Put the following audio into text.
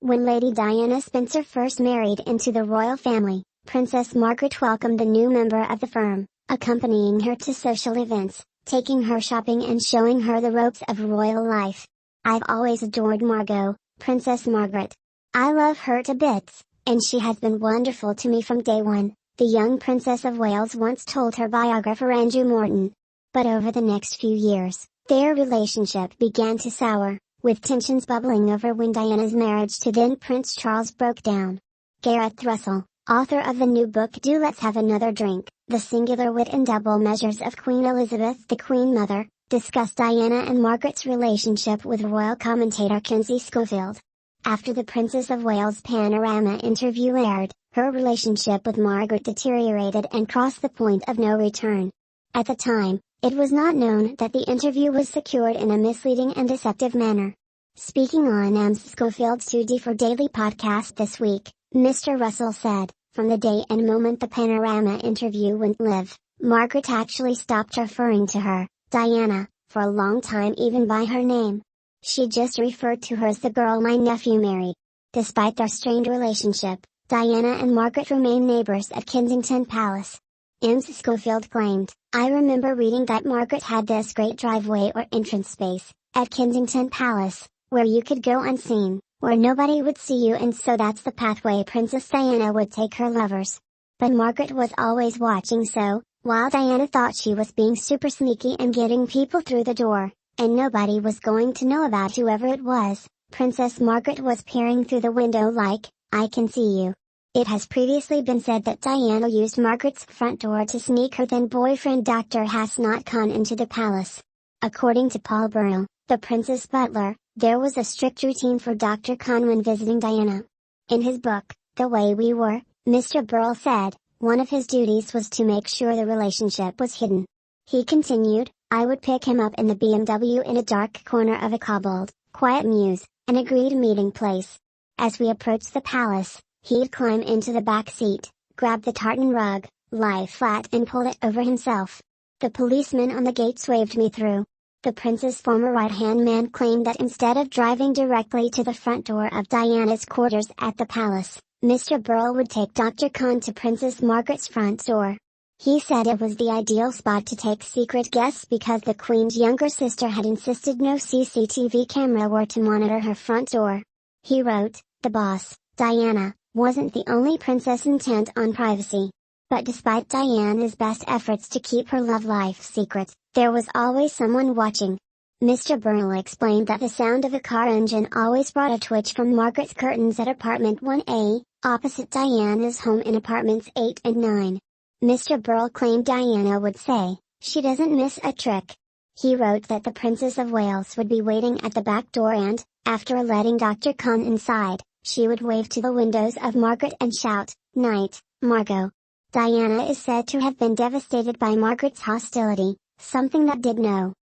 When Lady Diana Spencer first married into the royal family, Princess Margaret welcomed the new member of the firm, accompanying her to social events, taking her shopping and showing her the ropes of royal life. "I've always adored Margot, Princess Margaret. I love her to bits, and she has been wonderful to me from day one," the young Princess of Wales once told her biographer Andrew Morton. But over the next few years, their relationship began to sour, with tensions bubbling over when Diana's marriage to then Prince Charles broke down. Gareth Russell, author of the new book Do Let's Have Another Drink, The Singular Wit and Double Measures of Queen Elizabeth the Queen Mother, discussed Diana and Margaret's relationship with royal commentator Kinsey Schofield. After the Princess of Wales Panorama interview aired, her relationship with Margaret deteriorated and crossed the point of no return. At the time, it was not known that the interview was secured in a misleading and deceptive manner. Speaking on Schofield's 2D for Daily podcast this week, Mr. Russell said, "From the day and moment the Panorama interview went live, Margaret actually stopped referring to her, Diana, for a long time even by her name. She just referred to her as the girl my nephew married." Despite their strained relationship, Diana and Margaret remain neighbors at Kensington Palace. Schofield claimed, "I remember reading that Margaret had this great driveway or entrance space, at Kensington Palace, where you could go unseen, where nobody would see you, and so that's the pathway Princess Diana would take her lovers. But Margaret was always watching, so, while Diana thought she was being super sneaky and getting people through the door, and nobody was going to know about whoever it was, Princess Margaret was peering through the window like, 'I can see you.'" It has previously been said that Diana used Margaret's front door to sneak her then-boyfriend Dr. Hasnat Khan into the palace. According to Paul Burnell, the prince's butler, there was a strict routine for Dr. Khan when visiting Diana. In his book, The Way We Were, Mr. Burrell said, one of his duties was to make sure the relationship was hidden. He continued, "I would pick him up in the BMW in a dark corner of a cobbled, quiet mews, an agreed meeting place. As we approached the palace, he'd climb into the back seat, grab the tartan rug, lie flat and pull it over himself. The policeman on the gates waved me through." The prince's former right-hand man claimed that instead of driving directly to the front door of Diana's quarters at the palace, Mr. Burrell would take Dr. Khan to Princess Margaret's front door. He said it was the ideal spot to take secret guests because the Queen's younger sister had insisted no CCTV camera were to monitor her front door. He wrote, "The boss, Diana, wasn't the only princess intent on privacy. But despite Diana's best efforts to keep her love life secret, there was always someone watching." Mr. Burnell explained that the sound of a car engine always brought a twitch from Margaret's curtains at apartment 1A, opposite Diana's home in apartments 8 and 9. Mr. Burrell claimed Diana would say, "She doesn't miss a trick." He wrote that the Princess of Wales would be waiting at the back door and, after letting Dr. Khan inside, she would wave to the windows of Margaret and shout, "Night, Margot." Diana is said to have been devastated by Margaret's hostility, something that did no